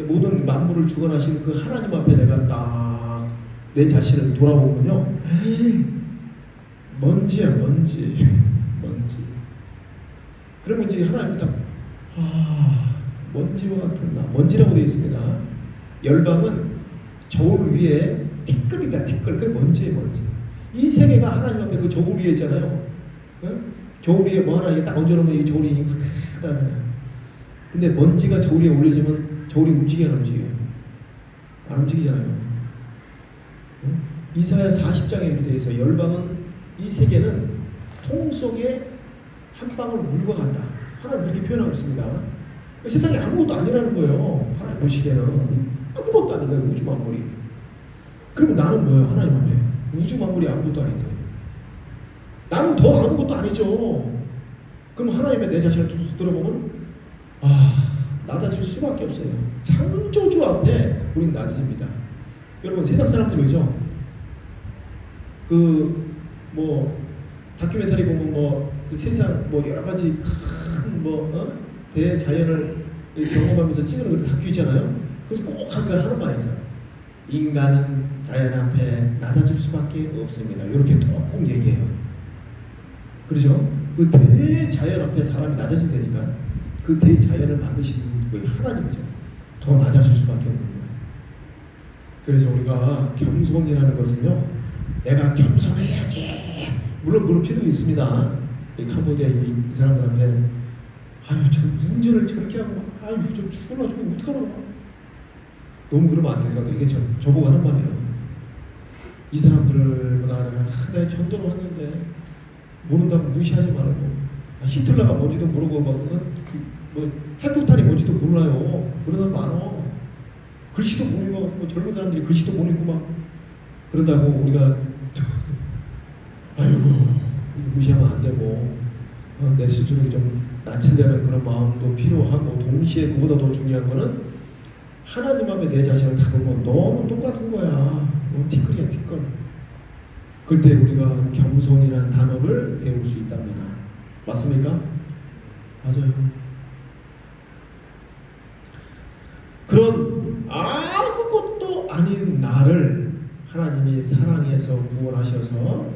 모든 만물을 주관하시는 그 하나님 앞에 내가 딱 내 자신을 돌아보면요. 먼지야 먼지. 그러면 이제 하나님이 딱 먼지와 같은 나. 먼지라고 되어 있습니다. 열방은 저울 위에 티끌이다 티끌. 그게 먼지예요 먼지. 이 세계가 하나님 앞에 그 저울 위에 있잖아요. 저울 위에 뭐 하나 이게 딱 얹어놓으면 이 저울이 확하잖아요. 근데 먼지가 저울 위에 올려지면 저울이 움직여야 안 움직여요? 안 움직이잖아요. 이사야 40장에 이렇게 되어 있어요. 열방은 이 세계는 통 속에 한 방울 물과 같다. 하나님 그렇게 표현하고 있습니다. 세상에 아무것도 아니라는 거예요. 하나님 보시기에는 아무것도 아닌 거예요. 우주 만물이. 그러면 나는 뭐예요? 하나님 앞에 우주 만물이 아무것도 아닌데 나는 더 아무것도 아니죠. 그럼 하나님의 내 자신을 쭉 들어보면 낮아질 수밖에 없어요. 창조주 앞에 우린 낮아집니다. 여러분 세상 사람들이죠. 다큐멘터리 보면 그 세상 여러 가지 큰 대자연을 경험하면서 찍는 그 다큐 있잖아요. 그래서 꼭 하는 말이 있어요. 인간은 자연 앞에 낮아질 수밖에 없습니다. 이렇게 꼭 얘기해요. 그렇죠? 그 대자연 앞에 사람이 낮아진다니까. 그 대자연을 만드신 분이 하나님이죠. 더 낮아질 수밖에 없는 거예요. 그래서 우리가 겸손이라는 것은요. 내가 겸손해야지. 물론 그럴 필요도 있습니다. 이 캄보디아 이 사람들 앞에 저 운전을 저렇게 하고 저 죽을라 저거 어떡하라고 너무 그러면 안 될 것 같아요. 이게 저보고 하는 말이에요. 이 사람들보다 내가 전도를 왔는데 모른다고 무시하지 말고, 히틀러가 뭔지도 모르고 뭐 핵폭탄이 뭔지도 몰라요. 그러다 많어. 글씨도 못 읽어. 뭐 젊은 사람들이 글씨도 못 읽고 막 그런다고 우리가 아이고 무시하면 안 되고, 내 스스로 좀 낮추려는 그런 마음도 필요하고, 동시에 그보다 더 중요한 거는 하나님 앞에 내 자신을 다 보면 너무 똑같은 거야. 티끌이야 티끌. 그때 우리가 겸손이라는 단어를 배울 수 있답니다. 맞습니까? 맞아요. 그런 아무것도 아닌 나를 하나님이 사랑해서 구원하셔서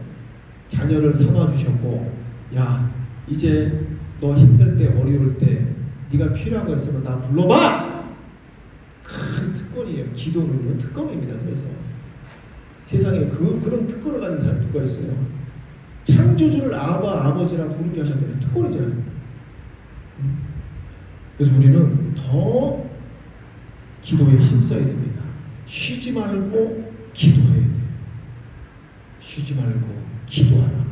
자녀를 삼아주셨고, 야 이제 너 힘들 때 어려울 때 네가 필요한 거 있으면 나 불러봐. 큰 특권이에요. 기도는요 특권입니다. 그래서 세상에 그런 특권을 가진 사람이 누가 있어요? 창조주를 아버지라 부르게 하셨다는 특권이잖아요. 그래서 우리는 더 기도에 힘써야 됩니다. 쉬지 말고 기도해야 돼요. 쉬지 말고 기도하라.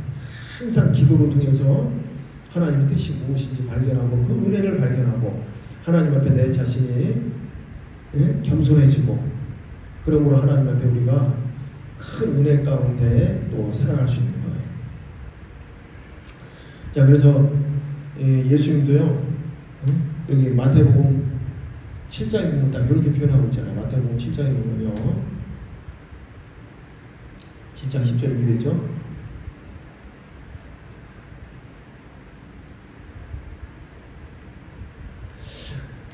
항상 기도를 통해서 하나님의 뜻이 무엇인지 발견하고, 그 은혜를 발견하고, 하나님 앞에 내 자신이 겸손해지고, 그러므로 하나님 앞에 우리가 큰 은혜 가운데 또 살아갈 수 있는 거예요. 자, 그래서 예수님도요, 여기 마태복음 7장에 보면 딱 이렇게 표현하고 있잖아요. 마태복음 7장에 보면요, 7장 10절에 이렇게 되죠.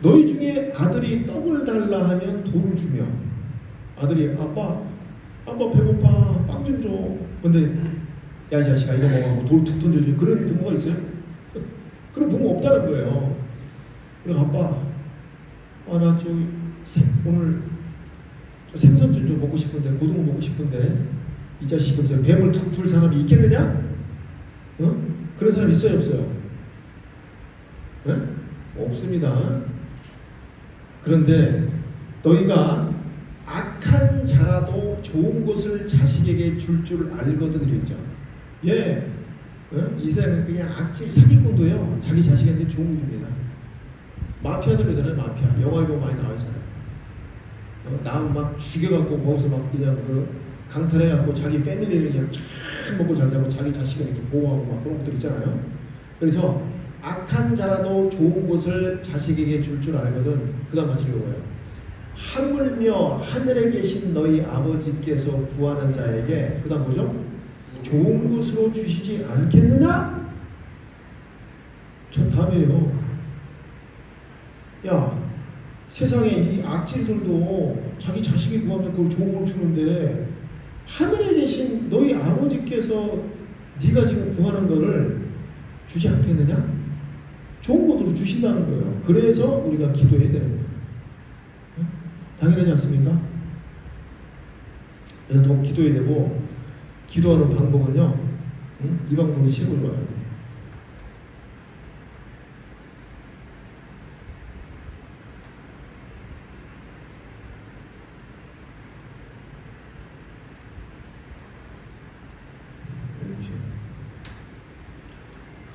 너희 중에 아들이 떡을 달라 하면 돌을 주며, 아들이 아빠 배고파 빵 좀 줘. 근데 야 이 자식아 이거 먹어 돌 툭 던져주고, 그런 부모가 있어요? 그런 부모 없다는 거예요. 그리고 아빠 나 오늘 생선 좀 먹고 싶은데, 고등어 먹고 싶은데, 이 자식이 저 뱀을 툭 풀 사람이 있겠느냐? 그런 사람 있어요 없어요? 네? 없습니다. 그런데 너희가 악한 자라도 좋은 것을 자식에게 줄 알거든 이랬죠. 예, 이 세상은 그냥 악질 사기꾼도요 자기 자식한테 좋은 거 줍니다. 마피아들 그러잖아요. 마피아 영화에 보면 많이 나오잖아요. 남 막 죽여갖고 거기서 막 그냥 강탈해갖고 자기 패밀리를 그냥 잘 먹고 잘 살고 자기 자식을 이렇게 보호하고 막 그런 것들 있잖아요. 그래서 악한 자라도 좋은 것을 자식에게 줄 알거든. 그 다음 같이 읽어봐요. 하물며 하늘에 계신 너희 아버지께서 구하는 자에게, 그 다음 뭐죠? 좋은 것으로 주시지 않겠느냐? 전 답이에요. 야, 세상에 이 악질들도 자기 자식이 구하면 그걸 좋은 걸 주는데, 하늘에 계신 너희 아버지께서 네가 지금 구하는 거를 주지 않겠느냐? 좋은 것으로 주신다는 거예요. 그래서 우리가 기도해야 되는 거예요. 당연하지 않습니까? 그래서 더 기도해야 되고, 기도하는 방법은요, 이 방법이 최고 좋아요.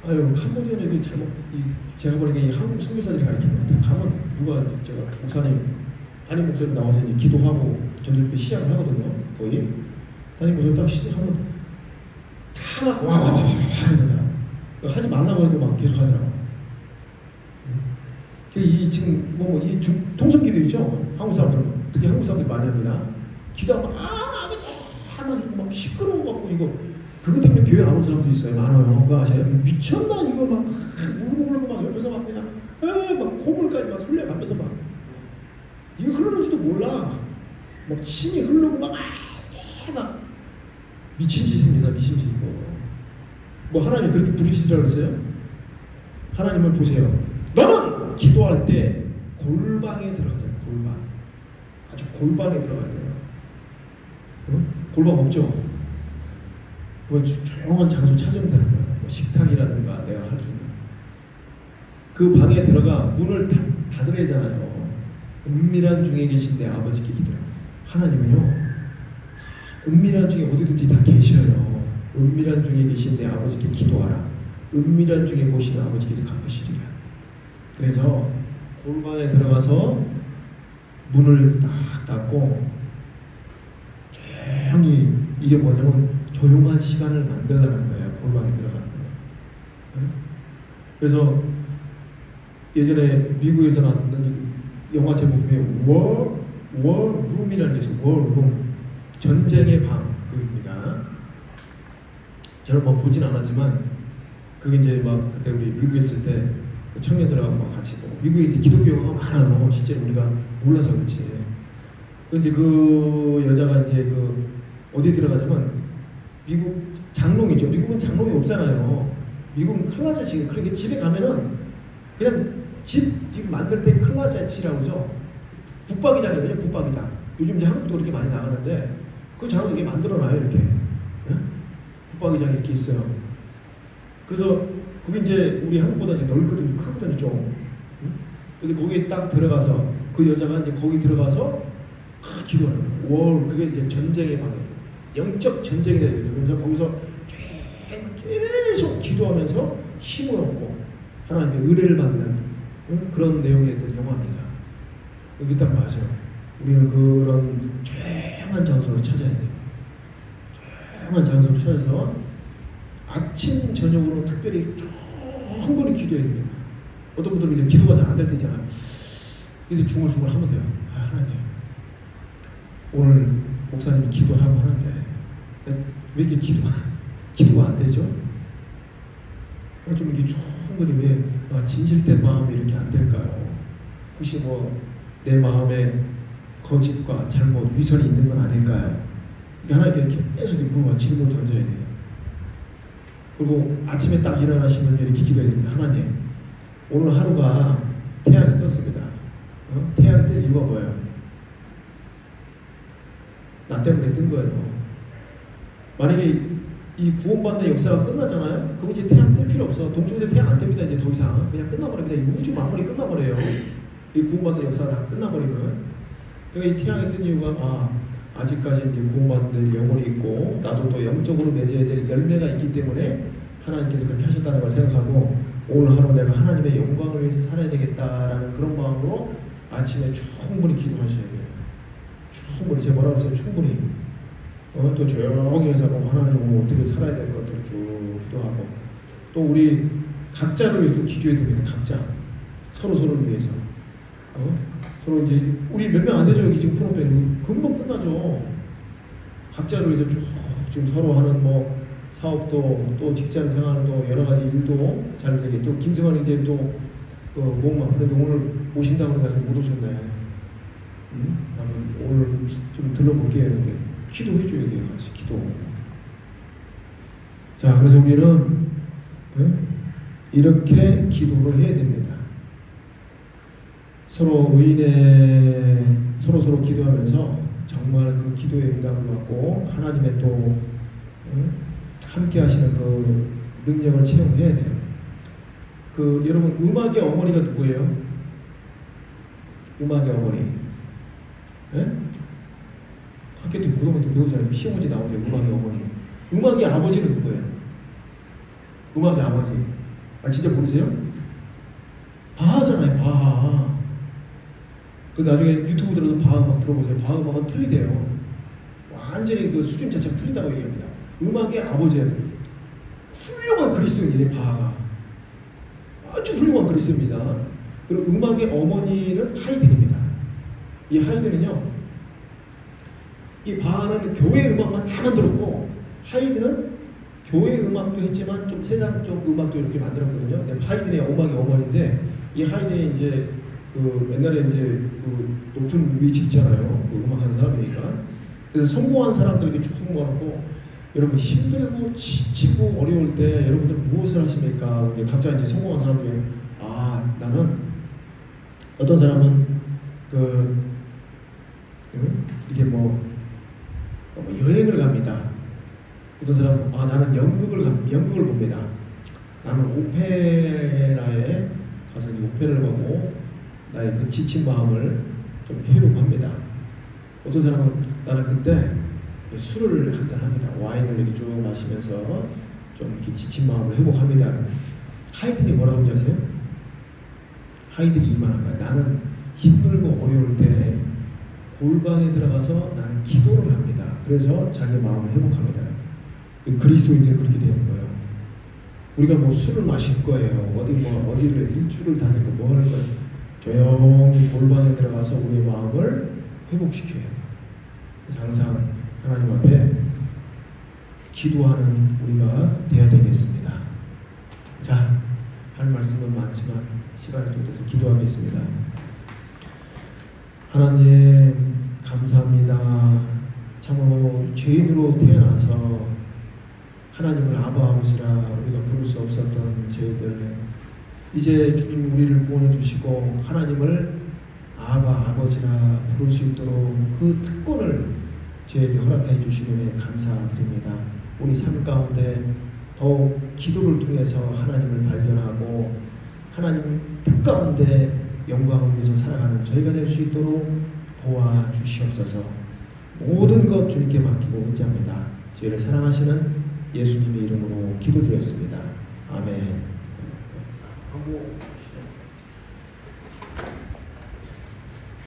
아유, 캄보디아는 제가 보니까 이 한국 선교사들이 가르치는 것 같아요. 가면 누가 제가 담임 목사님 나와서 이제 기도하고 전도회 시작을 하거든요. 거의 담임 목사님 딱 시작하면 다 막 와와와와 하는 거야. 하지 말라고 해도 막 계속 하더라고. 이 지금 이 통성기도 있죠. 한국 사람들 특히 한국 사람들 많이 합니다. 기도하면 아버지 하면 막 시끄러워 갖고 이거. 그것 때문에 교회 안 온 사람도 있어요. 많아요. 그거 아세요? 미쳤나? 이거 막 울고 막 옆에서 막 그냥 막 콧물까지 막 흘려가면서 막 이거 흐르는지도 몰라. 막 침이 흐르고 막 미친 짓입니다. 미친 짓이고. 뭐 하나님 그렇게 부르시더라 그랬어요? 하나님을 보세요. 너는 기도할 때 골방에 들어가잖아. 골방. 아주 골방에 들어가야 돼요. 골방 없죠? 조용한 장소 찾으면 되는 거예요. 뭐 식탁이라든가 내가 할 수 있는 그 방에 들어가 문을 닫으래잖아요. 은밀한 중에 계신 내 아버지께 기도해라. 하나님은요, 은밀한 중에 어디든지 다 계셔요. 은밀한 중에 계신 내 아버지께 기도하라. 은밀한 중에 보시는 아버지께서 갚으시리라. 그래서 골방에 들어가서 문을 딱 닫고 조용히, 이게 뭐냐면 조용한 시간을 만들라는 거예요. 골방에 들어가는 거예요. 그래서 예전에 미국에서 나왔던 영화 제목이 워룸이라는 게 있어요. 워룸, 전쟁의 방입니다. 저는 뭐 보진 않았지만 그게 이제 막 그때 우리 미국에 있을 때 그 청년들하고 막 같이 미국에 이제 기독교가 많아요. 실제로 우리가 몰라서 그렇지. 근데 그 여자가 이제 그 어디 들어가냐면 미국 장롱이죠. 미국은 장롱이 없잖아요. 미국은 클라젯이, 그렇게 집에 가면은 그냥 집 만들 때 클라젯이라고 그러죠. 붙박이장이에요. 붙박이장. 요즘 이제 한국도 그렇게 많이 나가는데 그 장을 이렇게 만들어놔요. 이렇게. 네? 붙박이장이 이렇게 있어요. 그래서 그게 이제 우리 한국보다 이제 넓거든요. 크거든요. 좀. 근데 거기에 딱 들어가서 그 여자가 이제 거기 들어가서 기도하는 거예요. 그게 이제 전쟁의 방이에요. 영적 전쟁이 돼야 돼요. 그래서 거기서 계속 기도하면서 힘을 얻고 하나님의 은혜를 받는 그런 내용의 어떤 영화입니다. 여기 딱 맞아. 우리는 그런 조용한 장소를 찾아야 돼요. 조용한 장소를 찾아서 아침 저녁으로 특별히 충분히 기도해야 됩니다. 어떤 분들은 이제 기도가 잘 안 될 때 있잖아요. 이제 중얼중얼 하면 돼요. 하나님, 오늘 목사님이 기도하고 하는데 왜 이렇게 기도가 안 되죠? 좀 이렇게 충분히 왜 진실된 마음이 이렇게 안 될까요? 혹시 뭐 내 마음에 거짓과 잘못, 위선이 있는 건 아닐까요? 하나님께 계속 물어봐, 질문을 던져야 돼요. 그리고 아침에 딱 일어나시면 이렇게 기도해야 됩니다. 하나님, 오늘 하루가 태양이 떴습니다. 태양이 뜰 이유가 뭐예요? 나 때문에 뜬 거예요. 만약에 이 구원받는 역사가 끝나잖아요? 그럼 이제 태양 뜰 필요 없어. 동쪽에서 태양 안 뜹니다. 이제 더 이상. 그냥 끝나버립니다. 이 우주 만물이 끝나버려요. 이 구원받는 역사가 다 끝나버리면. 그러니까 이 태양이 뜬 이유가 아직까지 이제 구원받는 영혼이 있고 나도 또 영적으로 맺어야 될 열매가 있기 때문에 하나님께서 그렇게 하셨다는 걸 생각하고 오늘 하루 내가 하나님의 영광을 위해서 살아야 되겠다라는 그런 마음으로 아침에 충분히 기도하셔야 돼요. 충분히, 제가 뭐라고 했어요? 충분히. 또 조용히 해서 하나님 어떻게 살아야 될 것들을 쭉 기도하고 또 우리 각자를 위해서 기도해야 됩니다. 각자. 서로를 위해서. 서로 이제 우리 몇 명 안 되죠. 여기 지금 프로그램 금방 끝나죠. 각자를 위해서 쭉 지금 서로 하는 뭐 사업도 또 직장 생활도 여러 가지 일도 잘 되게 또 김승환이 이제 또 몸 아픈데 오늘 오신다고 그래가지고 못 오셨네. 오늘 좀 들러볼게요. 기도해 줘야 돼요. 같이 기도. 자, 그래서 우리는 이렇게 기도를 해야 됩니다. 서로 서로 기도하면서 정말 그 기도의 응답을 받고 하나님의 또 함께 하시는 그 능력을 체험해야 돼요. 여러분, 음악의 어머니가 누구예요? 음악의 어머니. 네? 학교 때 모든 것도 배우잖아요. 시험 문제 나오죠. 음악의 어머니. 음악의 아버지는 누구예요? 음악의 아버지. 진짜 모르세요? 바하잖아요. 바하. 그 나중에 유튜브 들어서 바하 음악 들어보세요. 바하 음악은 틀리대요. 완전히 그 수준 자체가 틀리다고 얘기합니다. 음악의 아버지예요. 훌륭한 그리스도인이에요. 바하가. 아주 훌륭한 그리스도입니다. 그리고 음악의 어머니는 하이든입니다. 이 하이든은요, 이 바하는 교회 음악만 다 만들었고 하이든은 교회 음악도 했지만 좀 세상적 음악도 이렇게 만들었거든요. 하이든의 음악의 어머니인데 이 하이든이 이제 그 옛날에 이제 그 높은 위치 있잖아요. 그 음악하는 사람이니까. 그래서 성공한 사람들에게 쭉 모아놓고 여러분 힘들고 지치고 어려울 때 여러분들 무엇을 하십니까? 각자 이제 성공한 사람 중에 나는 어떤 사람은 이렇게 뭐 여행을 갑니다. 어떤 사람은 나는 연극을 봅니다. 나는 오페라에 가서 오페라를 보고 나의 그 지친 마음을 좀 회복합니다. 어떤 사람은 나는 그때 술을 한잔 합니다. 와인을 이렇게 쭉 마시면서 좀 이렇게 지친 마음을 회복합니다. 하이든이 뭐라고 하는지 아세요? 하이든이 이만한 거야. 나는 힘들고 어려울 때 골방에 들어가서 나는 기도를 합니다. 그래서 자기 마음을 회복합니다. 그리스도인들은 그렇게 되는 거예요. 우리가 뭐 술을 마실 거예요. 어디를 일주를 다니고 뭐 하는 거예요. 조용히 골방에 들어가서 우리의 마음을 회복시켜요. 그래서 항상 하나님 앞에 기도하는 우리가 되어야 되겠습니다. 자, 할 말씀은 많지만 시간이 좀 돼서 기도하겠습니다. 하나님 감사합니다. 참으로 죄인으로 태어나서 하나님을 아버지라 우리가 부를 수 없었던 저희들, 이제 주님 우리를 구원해 주시고 하나님을 아버지라 부를 수 있도록 그 특권을 저에게 허락해 주시기에 감사드립니다. 우리 삶 가운데 더욱 기도를 통해서 하나님을 발견하고 하나님 뜻 가운데 영광을 위해서 살아가는 저희가 될 수 있도록 도와주시옵소서. 모든 것 주님께 맡기고 의지합니다. 저희를 사랑하시는 예수님의 이름으로 기도드렸습니다. 아멘.